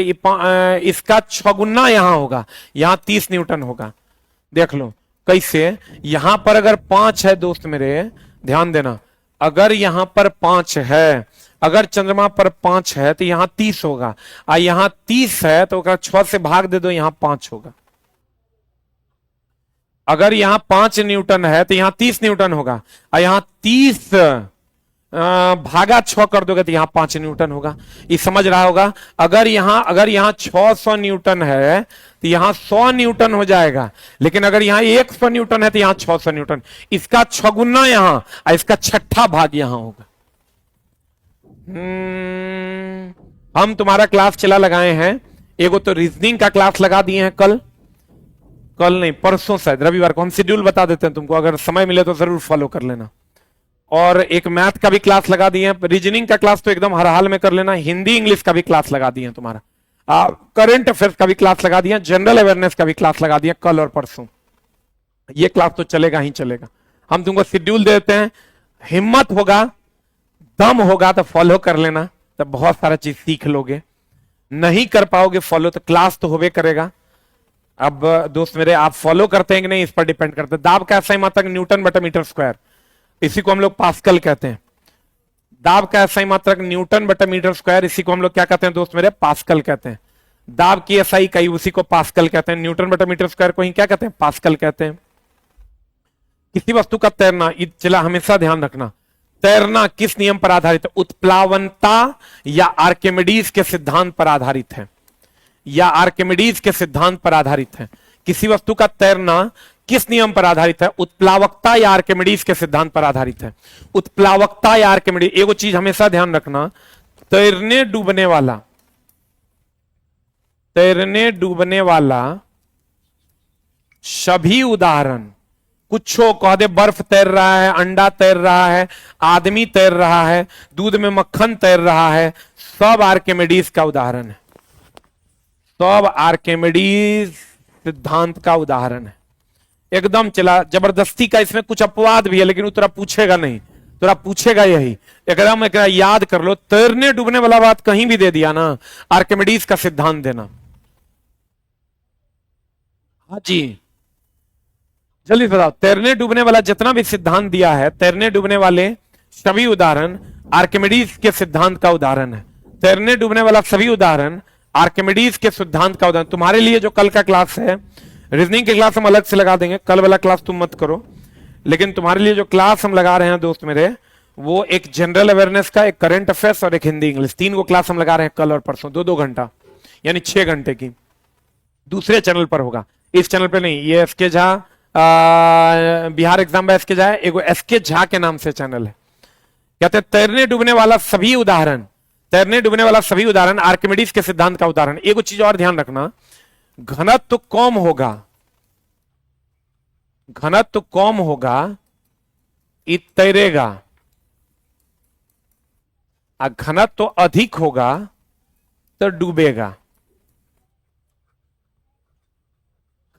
इसका 6 गुना यहां होगा, यहां 30 न्यूटन होगा। देख लो कैसे, यहां पर अगर 5 है दोस्त मेरे, ध्यान देना, अगर यहां पर 5 है, अगर चंद्रमा पर 5 है तो यहां 30 होगा, और यहां 30 है तो 6 से भाग दे दो, यहां 5 होगा। अगर यहां 5 न्यूटन है तो यहां 30 न्यूटन होगा, और यहां 30 भागा 6 कर दोगे तो यहां 5 न्यूटन होगा। ये समझ रहा होगा। अगर यहां 600 न्यूटन है तो यहां 100 न्यूटन हो जाएगा, लेकिन अगर यहां 100 न्यूटन है तो यहां 600 न्यूटन। इसका 6 गुना यहां और इसका 6ठा भाग यहां होगा। हम तुम्हारा क्लास चला लगाए हैं, एगो तो रीजनिंग का क्लास लगा दिए हैं कल नहीं परसों, शायद रविवार को। हम शेड्यूल बता देते हैं तुमको, अगर समय मिले तो जरूर फॉलो कर लेना। और एक मैथ का भी क्लास लगा दिए हैं, रीजनिंग का क्लास तो एकदम हर हाल में कर लेना, हिंदी इंग्लिश का भी क्लास लगा दिए तुम्हारा, करंट अफेयर्स का भी क्लास लगा दिया, जनरल अवेयरनेस का भी क्लास लगा दिया कल और परसों। ये क्लास तो चलेगा ही चलेगा। हम तुमको शेड्यूल देते हैं, हिम्मत होगा, दम होगा तो फॉलो कर लेना, तो बहुत सारा चीज सीख लोगे। नहीं कर पाओगे फॉलो तो क्लास तो होबे करेगा। अब दोस्त मेरे, आप फॉलो करते हैं कि नहीं इस पर डिपेंड करते हैं। दाब का ऐसा ही मात्रक N/मीटर², इसी को हम लोग पास्कल कहते हैं। दाब का ऐसा ही मात्रक N/मीटर², इसी को हम लोग क्या कहते हैं दोस्त मेरे? पास्कल कहते हैं। दाब की ऐसा ही कई, उसी को पास्कल कहते हैं। N/मीटर² को ही क्या कहते हैं? पास्कल कहते हैं। किसी वस्तु का तैरना, चला हमेशा ध्यान रखना, तैरना किस नियम पर आधारित है? उत्प्लावनता या आर्किमिडीज के सिद्धांत पर आधारित है, या आर्किमिडीज के सिद्धांत पर आधारित है। किसी वस्तु का तैरना किस नियम पर आधारित है? उत्प्लावकता या आर्किमिडीज के सिद्धांत पर आधारित है। उत्प्लावकता या आर्किमिडीज। एगो चीज हमेशा ध्यान रखना, तैरने डूबने वाला सभी उदाहरण, कुछ कह दे, बर्फ तैर रहा है, अंडा तैर रहा है, आदमी तैर रहा है, दूध में मक्खन तैर रहा है, सब आर्किमिडीज का उदाहरण है, सब आर्किमिडीज सिद्धांत का उदाहरण है। एकदम चला जबरदस्ती का, इसमें कुछ अपवाद भी है लेकिन वो तोरा पूछेगा नहीं, तोरा पूछेगा यही, एकदम एक याद कर लो। तैरने डूबने वाला बात कहीं भी दे दिया ना, आर्किमिडीज का सिद्धांत देना। हाँ जी, जल्दी बताओ। तैरने डूबने वाला जितना भी सिद्धांत दिया है, तैरने डूबने वाले सभी उदाहरण आर्किमिडीज के सिद्धांत का उदाहरण है। तैरने डूबने वाला सभी उदाहरण आर्किमिडीज के सिद्धांत का उदाहरण। तुम्हारे लिए जो कल का क्लास है, रीजनिंग की क्लास हम अलग से लगा देंगे, कल वाला क्लास तुम मत करो, लेकिन तुम्हारे लिए जो क्लास हम लगा रहे हैं दोस्त मेरे, वो एक जनरल अवेयरनेस का, एक करंट अफेयर्स और एक हिंदी इंग्लिश, 3 को क्लास हम लगा रहे हैं कल और परसों, 2-2 घंटा, यानी 6 घंटे की। दूसरे चैनल पर होगा, इस चैनल पर नहीं। ये एसके झा बिहार एग्जाम में एसके झा, एगो एसके झा के नाम से चैनल है। कहते हैं तैरने डूबने वाला सभी उदाहरण, तैरने डूबने वाला सभी उदाहरण आर्किमिडीज के सिद्धांत का उदाहरण। एगो चीज और ध्यान रखना, घनत्व तो कम होगा, घनत्व तो कम होगा, ये तैरेगा, और घनत्व तो अधिक होगा तो डूबेगा।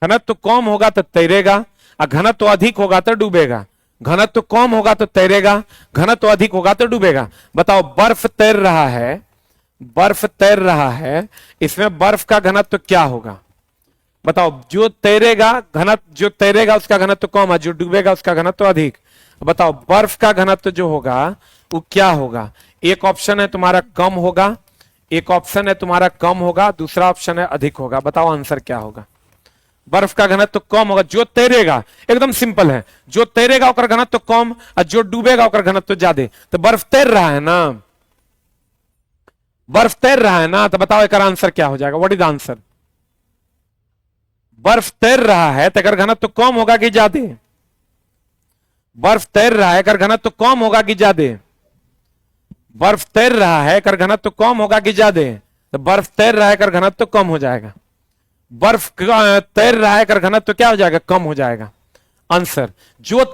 घनत्व तो कम होगा तो तैरेगा, और घनत्व तो अधिक होगा तो डूबेगा। घनत्व तो कम होगा तो तैरेगा, घनत्व तो अधिक होगा तो डूबेगा। बताओ, बर्फ तैर रहा है, बर्फ तैर रहा है, इसमें बर्फ का घनत्व क्या होगा? बताओ, जो तैरेगा घनत्व, जो तैरेगा उसका घनत्व कम है, जो डूबेगा उसका घनत्व अधिक। बताओ, बर्फ का घनत्व जो होगा वो क्या होगा? एक ऑप्शन है तुम्हारा कम होगा, एक ऑप्शन है तुम्हारा कम होगा, दूसरा ऑप्शन है अधिक होगा। बताओ आंसर क्या होगा? बर्फ का घनत्व तो कम होगा, जो तैरेगा, एकदम सिंपल है, जो तैरेगा उसका घनत्व तो कम और जो डूबेगा उसका घनत्व तो ज्यादा। तो बर्फ तैर रहा है ना, बर्फ तैर रहा है ना, तो बताओ एक आंसर क्या हो जाएगा? What is answer? बर्फ तैर रहा है तो अगर घनत्व तो कम होगा कि ज्यादा? बर्फ तैर रहा है अगर घनत्व तो कम होगा कि ज्यादा? बर्फ तैर रहा है अगर घनत्व तो कम होगा कि ज्यादा? तो बर्फ तैर रहा है अगर घनत्व तो कम हो जाएगा। बर्फ तैर रहा है अगर घनत्व तो क्या हो जाएगा? कम हो जाएगा। आंसर, जो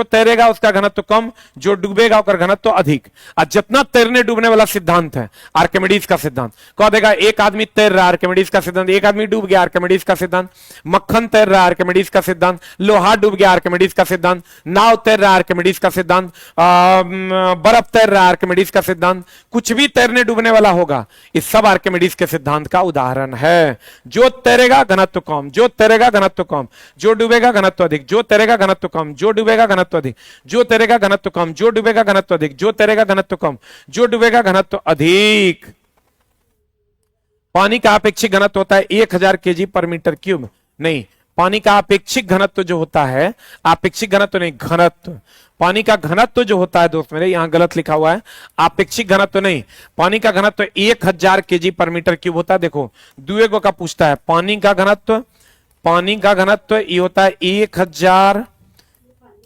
तैरेगा उसका घनत्व कम, जो डूबेगा उसका घनत्व अधिक। और जितना तैरने डूबने वाला सिद्धांत है आर्किमिडीज का सिद्धांत, कह देगा एक आदमी तैर रहा है आर्किमिडीज का सिद्धांत, एक आदमी डूब गया आर्किमिडीज का सिद्धांत, मक्खन तैर रहा है आर्किमिडीज का सिद्धांत, लोहा डूब गया आर्किमिडीज का सिद्धांत, नाव तैर रहा है आर्किमिडीज का सिद्धांत, बर्फ तैर रहा है आर्किमिडीज का सिद्धांत, कुछ भी तैरने डूबने वाला होगा, इस सब आर्किमिडीज के सिद्धांत का उदाहरण है। जो तैरेगा घनत्व कम, जो तैरेगा घनत्व कम, जो डूबेगा घनत्व अधिक, जो तैरेगा घनत्व कम, जो डूबेगा घनत्व अधिक, जो तैरेगा घनत्व कम, जो डूबेगा घनत्व अधिक, जो तैरेगा घनत्व कम, जो डूबेगा घनत्व अधिक। पानी का अपेक्षित घनत्व होता है 1000 केजी पर मीटर क्यूब। नहीं, पानी का अपेक्षित घनत्व जो होता है, अपेक्षित घनत्व नहीं, घनत्व, पानी का घनत्व जो होता है दोस्त मेरे, यहां गलत लिखा हुआ है, अपेक्षित घनत्व नहीं, पानी का घनत्व 1000 केजी पर मीटर क्यूब होता है। देखो दुएगो का पूछता है, पानी का घनत्व, पानी का घनत्व ये होता है 1000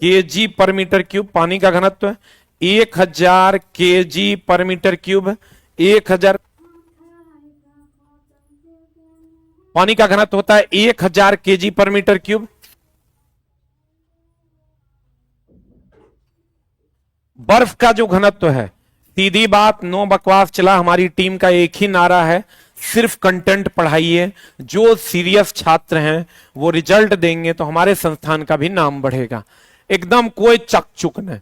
केजी पर मीटर क्यूब। पानी का घनत्व 1000 केजी पर मीटर क्यूब, 1000, पानी का घनत्व होता है 1000 केजी पर मीटर क्यूब। बर्फ का जो घनत्व है, सीधी बात, नो बकवास चला, हमारी टीम का एक ही नारा है, सिर्फ कंटेंट पढ़ाइए। जो सीरियस छात्र हैं वो रिजल्ट देंगे तो हमारे संस्थान का भी नाम बढ़ेगा, एकदम कोई चकचुक नहीं।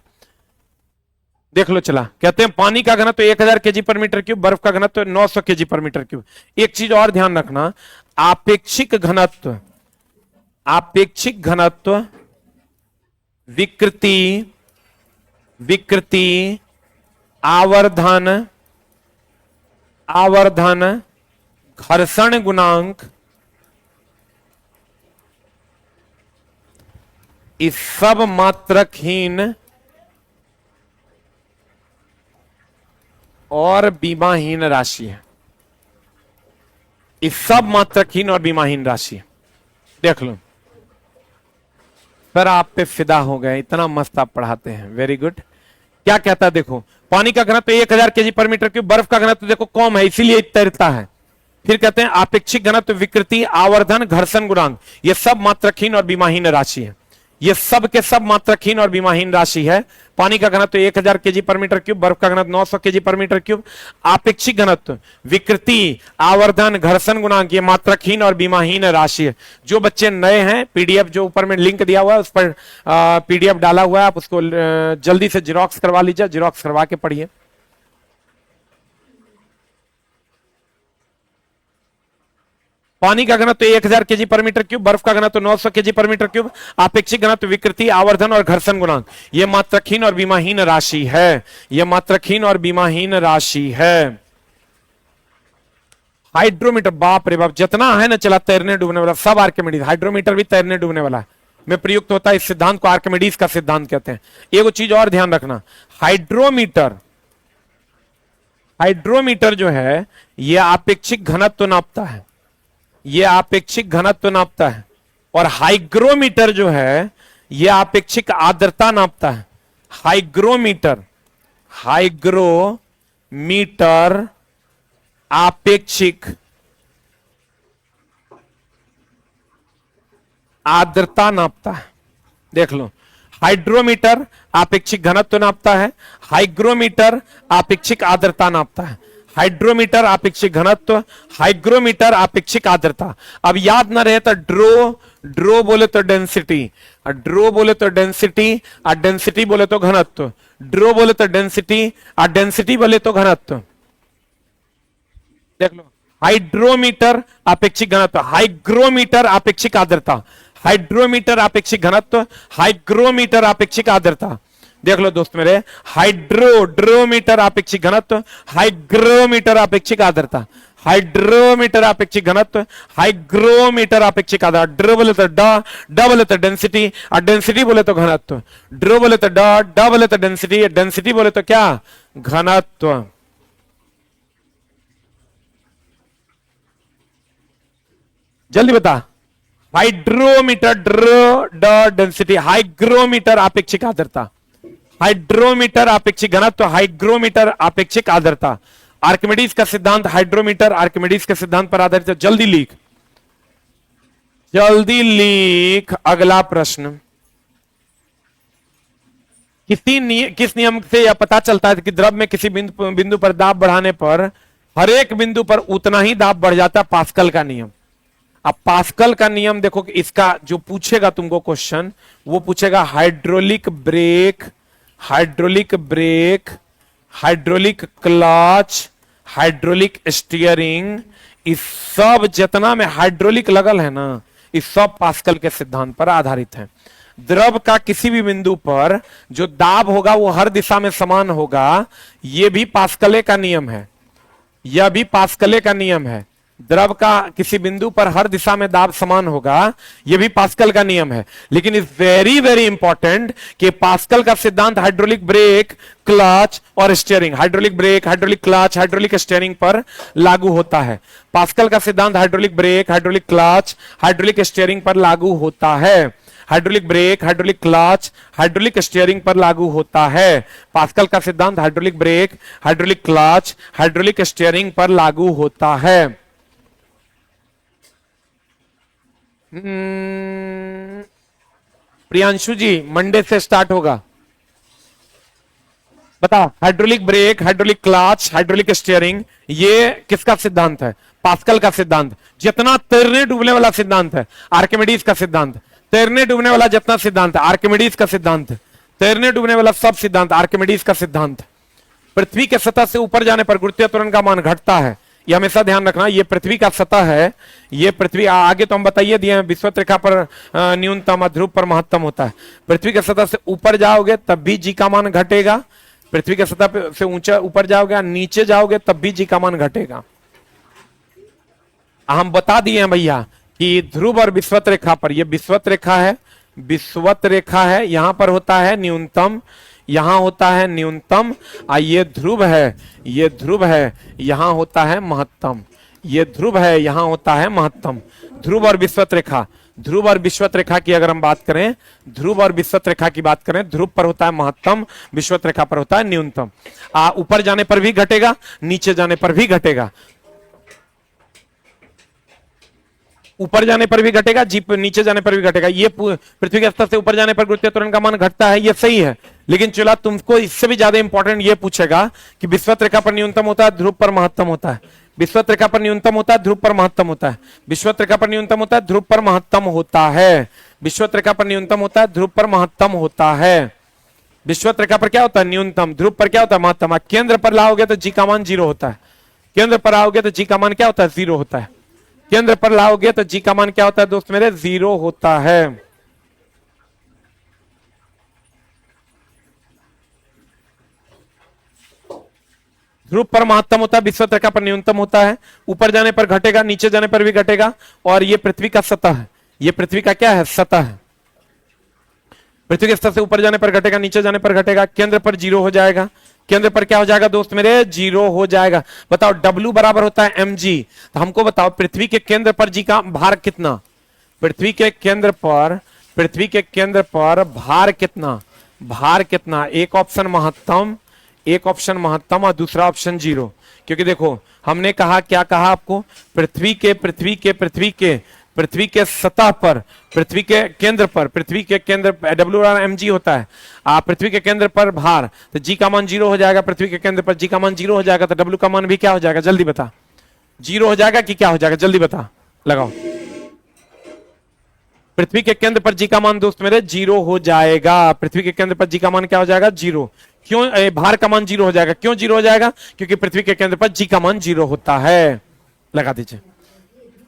देख लो चला, कहते हैं पानी का घनत्व 1000 केजी पर मीटर क्यूब, बर्फ का घनत्व 900 केजी पर मीटर क्यूब। एक चीज और ध्यान रखना, आपेक्षिक घनत्व, आपेक्षिक घनत्व विकृति, विकृति, आवर्धन, आवर्धन, घर्षण गुणांक, इस सब मात्रकहीन और बीमाहीन राशि है। इस सब मात्रकहीन और बीमाहीन राशि है। देख लो सर, आप पे फिदा हो गए, इतना मस्त आप पढ़ाते हैं, वेरी गुड। क्या कहता है देखो, पानी का घनत्व 1000 केजी पर मीटर क्यूब, बर्फ का घनत्व देखो कम है इसीलिए तैरता है। फिर कहते हैं आपेक्षिक घनत्व, विकृति, आवर्धन, घर्षण गुणांक, ये सब मात्रकहीन और बीमाहीन राशि है। ये सब के सब मात्रकहीन और बीमाहीन राशि है। पानी का घनत्व 1000 केजी पर मीटर क्यूब, बर्फ का घनत्व 900 केजी पर मीटर क्यूब। आपेक्षिक घनत्व, विकृति, आवर्धन, घर्षण गुणांक, ये मात्रकहीन और बीमाहीन राशि है। जो बच्चे नए हैं, पीडीएफ जो ऊपर में लिंक दिया हुआ है उस पर पीडीएफ डाला हुआ है, आप उसको जल्दी से जेरॉक्स करवा लीजिए, जेरॉक्स करवा के पढ़िए। पानी का घनत्व 1000 केजी पर मीटर क्यूब, बर्फ का घनत्व 900 केजी पर मीटर क्यूब। आपेक्षिक घनत्व, विकृति, आवर्धन और घर्षण गुणांक, यह मात्रकहीन और बीमाहीन राशि है। यह मात्रकहीन और बीमाहीन राशि है। हाइड्रोमीटर, बाप रे बाप, जितना है ना चला तैरने डूबने वाला सब आर्किमिडीज। हाइड्रोमीटर भी तैरने डूबने वाला में प्रयुक्त होता है। इस सिद्धांत को आर्किमिडीज का सिद्धांत कहते हैं। एक चीज और ध्यान रखना, हाइड्रोमीटर जो है यह आपेक्षिक घनत्व नापता है, यह आपेक्षिक घनत्व नापता है। और हाइग्रोमीटर जो है यह आपेक्षिक आर्द्रता नापता है। हाइग्रोमीटर आपेक्षिक आर्द्रता नापता है। देख लो, हाइड्रोमीटर आपेक्षिक घनत्व नापता है, हाइग्रोमीटर आपेक्षिक आर्द्रता नापता है। हाइड्रोमीटर आपेक्षिक घनत्व, हाइग्रोमीटर आपेक्षिक आर्द्रता। अब याद ना रहे तो ड्रो बोले तो डेंसिटी, ड्रो बोले तो डेंसिटी, और डेंसिटी बोले तो घनत्व। ड्रो बोले तो डेंसिटी और डेंसिटी बोले तो घनत्व। देख लो, हाइड्रोमीटर आपेक्षिक घनत्व, हाइग्रोमीटर आपेक्षिक आर्द्रता। हाइड्रोमीटर आपेक्षिक घनत्व, हाइग्रोमीटर आपेक्षिक आर्द्रता। देख लो दोस्त मेरे, ड्रोमीटर आपेक्षिक घनत्व, हाइग्रोमीटर आपेक्षिक आर्द्रता। हाइड्रोमीटर आपेक्षिक घनत्व, हाइग्रोमीटर आपेक्षिक आर्द्रता। ड्रो बोले तो ड बोले तो डेंसिटी, और डेंसिटी बोले तो घनत्व। ड्रो बोले तो ड बोले तो डेंसिटी, डेंसिटी बोले तो क्या, घनत्व। जल्दी बता, हाइड्रोमीटर ड्रो ड डेंसिटी, हाइग्रोमीटर आपेक्षिक आर्द्रता। हाइड्रोमीटर आपेक्षिक घनत्व, हाइग्रोमीटर आपेक्षिक आर्द्रता। आर्किमिडीज का सिद्धांत हाइड्रोमीटर आर्किमिडीज के सिद्धांत पर आधारित है। जल्दी लिख अगला प्रश्न। किस नियम से यह पता चलता है कि द्रव में किसी बिंदु पर दाब बढ़ाने पर हर एक बिंदु पर उतना ही दाब बढ़ जाता है? पास्कल का नियम। अब पास्कल का नियम देखो कि इसका जो पूछेगा तुमको क्वेश्चन, वो पूछेगा hydraulic brake, hydraulic clutch, hydraulic steering, इस सब जितना में हाइड्रोलिक लगल है ना, इस सब पास्कल के सिद्धांत पर आधारित है। द्रव का किसी भी बिंदु पर जो दाब होगा वो हर दिशा में समान होगा, यह भी पास्कले का नियम है। यह भी पास्कले का नियम है। द्रव का किसी बिंदु पर हर दिशा में दाब समान होगा, यह भी पास्कल का नियम है। लेकिन इज वेरी वेरी इंपॉर्टेंट कि पास्कल का सिद्धांत हाइड्रोलिक ब्रेक, क्लच और steering, hydraulic brake, hydraulic clutch, hydraulic steering पर लागू होता है। पास्कल का सिद्धांत hydraulic brake, hydraulic clutch, hydraulic steering पर लागू होता है। Hydraulic brake, hydraulic clutch, hydraulic steering पर लागू होता है। पास्कल का सिद्धांत hydraulic brake, hydraulic clutch, hydraulic steering पर लागू होता है। प्रियांशु जी, मंडे से स्टार्ट होगा। बता, hydraulic brake, hydraulic clutch, hydraulic steering, ये किसका सिद्धांत है? पास्कल का सिद्धांत। जितना तैरने डूबने वाला सिद्धांत है, आर्किमिडीज का सिद्धांत। तैरने डूबने वाला जितना सिद्धांत है, आर्किमिडीज का सिद्धांत। तैरने डूबने वाला सब सिद्धांत आर्किमिडीज का सिद्धांत। पृथ्वी के सतह से ऊपर जाने पर गुरुत्वीय त्वरण का मान घटता है, यह हमेशा ध्यान रखना। ये पृथ्वी का सतह है, ये पृथ्वी, आगे तो हम बताइए दिए हैं, विषुवत रेखा पर न्यूनतम, ध्रुव पर महत्तम होता है। पृथ्वी के सतह से ऊपर जाओगे तब भी जी का मान घटेगा। पृथ्वी के सतह से ऊंचा ऊपर जाओगे, नीचे जाओगे तब भी जी का मान घटेगा। हम बता दिए हैं भैया कि ध्रुव और विषुवत रेखा पर, यह विषुवत रेखा है, विषुवत रेखा है, यहां पर होता है न्यूनतम, यहां होता है न्यूनतम, ये ध्रुव है, ये ध्रुव है, यहां होता है महत्तम, ये ध्रुव है, यहां होता है महत्तम। ध्रुव और विषुवत रेखा, ध्रुव और विषुवत रेखा की अगर हम बात करें, ध्रुव और विषुवत रेखा की बात करें, ध्रुव पर होता है महत्तम, विषुवत रेखा पर होता है न्यूनतम। ऊपर जाने पर भी घटेगा, नीचे जाने पर भी घटेगा, ऊपर जाने पर भी घटेगा, जीप नीचे जाने पर भी घटेगा। ये पृथ्वी के स्तर से ऊपर जाने पर गुरुत्वीय त्वरण का मान घटता है, ये सही है। लेकिन चला तुमको इससे भी ज्यादा इंपॉर्टेंट ये पूछेगा कि विषुवत रेखा पर न्यूनतम होता है, ध्रुव पर महत्तम होता है। विषुवत रेखा पर न्यूनतम होता है, ध्रुव पर महत्तम होता है। विषुवत रेखा पर न्यूनतम होता है, ध्रुव पर महत्तम होता है। विषुवत रेखा पर न्यूनतम होता है, ध्रुव पर महत्तम होता है। विषुवत रेखा पर क्या होता है? न्यूनतम। ध्रुव पर क्या होता है? महत्तम। केंद्र पर लाओगे तो जी का मान 0 होता है। केंद्र पर आओगे तो जी का मान क्या होता है? 0 होता है। केंद्र पर लाओगे तो जी का मान क्या होता है दोस्त मेरे? 0 होता है। ध्रुव पर महत्तम होता है, विषुवत रेखा पर न्यूनतम होता है। ऊपर जाने पर घटेगा, नीचे जाने पर भी घटेगा। और ये पृथ्वी का सतह है, ये पृथ्वी का क्या है? सतह है। पृथ्वी के स्तर से ऊपर जाने पर घटेगा, नीचे जाने पर घटेगा। केंद्र पर 0 हो जाएगा। केंद्र पर क्या हो जाएगा दोस्त मेरे? 0 हो जाएगा। बताओ W बराबर होता है mg। तो हमको बताओ पृथ्वी के केंद्र पर जी का भार कितना? पृथ्वी के केंद्र पर, पृथ्वी के केंद्र पर भार कितना? भार कितना? एक ऑप्शन महत्तम, एक ऑप्शन महत्तम और दूसरा ऑप्शन 0। क्योंकि देखो हमने कहा, क्या कहा आपको? पृथ्वी के सतह पर, पृथ्वी के केंद्र पर, पृथ्वी के केंद्र W और mg होता है। पृथ्वी के केंद्र पर भार, तो जी का मान 0 हो जाएगा। पृथ्वी के केंद्र पर जी का मान 0 हो जाएगा, तो W का मान भी क्या हो जाएगा? जल्दी बता। 0 हो जाएगा कि क्या हो जाएगा? जल्दी बता, लगाओ। पृथ्वी के केंद्र पर जी का मान दोस्त मेरे 0 हो जाएगा। पृथ्वी के केंद्र पर जी का मान क्या हो जाएगा? 0। क्यों? भार का मान 0 हो जाएगा। क्यों 0 हो जाएगा? क्योंकि पृथ्वी के केंद्र पर जी का मान 0 होता है। लगा दीजिए।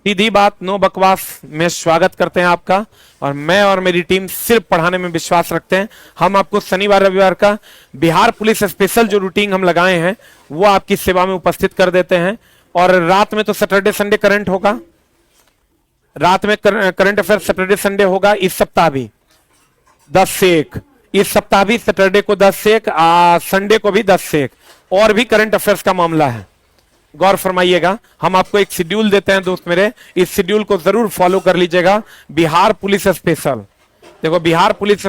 सीधी बात, नो बकवास में स्वागत करते हैं आपका। और मैं और मेरी टीम सिर्फ पढ़ाने में विश्वास रखते हैं। हम आपको शनिवार रविवार का बिहार पुलिस स्पेशल जो रूटीन हम लगाए हैं वो आपकी सेवा में उपस्थित कर देते हैं। और रात में तो सैटरडे संडे करंट होगा, रात में करंट अफेयर सैटरडे संडे होगा। इस सप्ताह भी 10 से 1, इस सप्ताह भी सैटरडे को 10 से 1, संडे को भी 10 से 1। और भी करंट अफेयर्स का मामला है, गौर फरमाइएगा। हम आपको एक शेड्यूल देते हैं दोस्त मेरे, इस शेड्यूल को जरूर फॉलो कर लीजिएगा। बिहार पुलिस स्पेशल, देखो बिहार पुलिस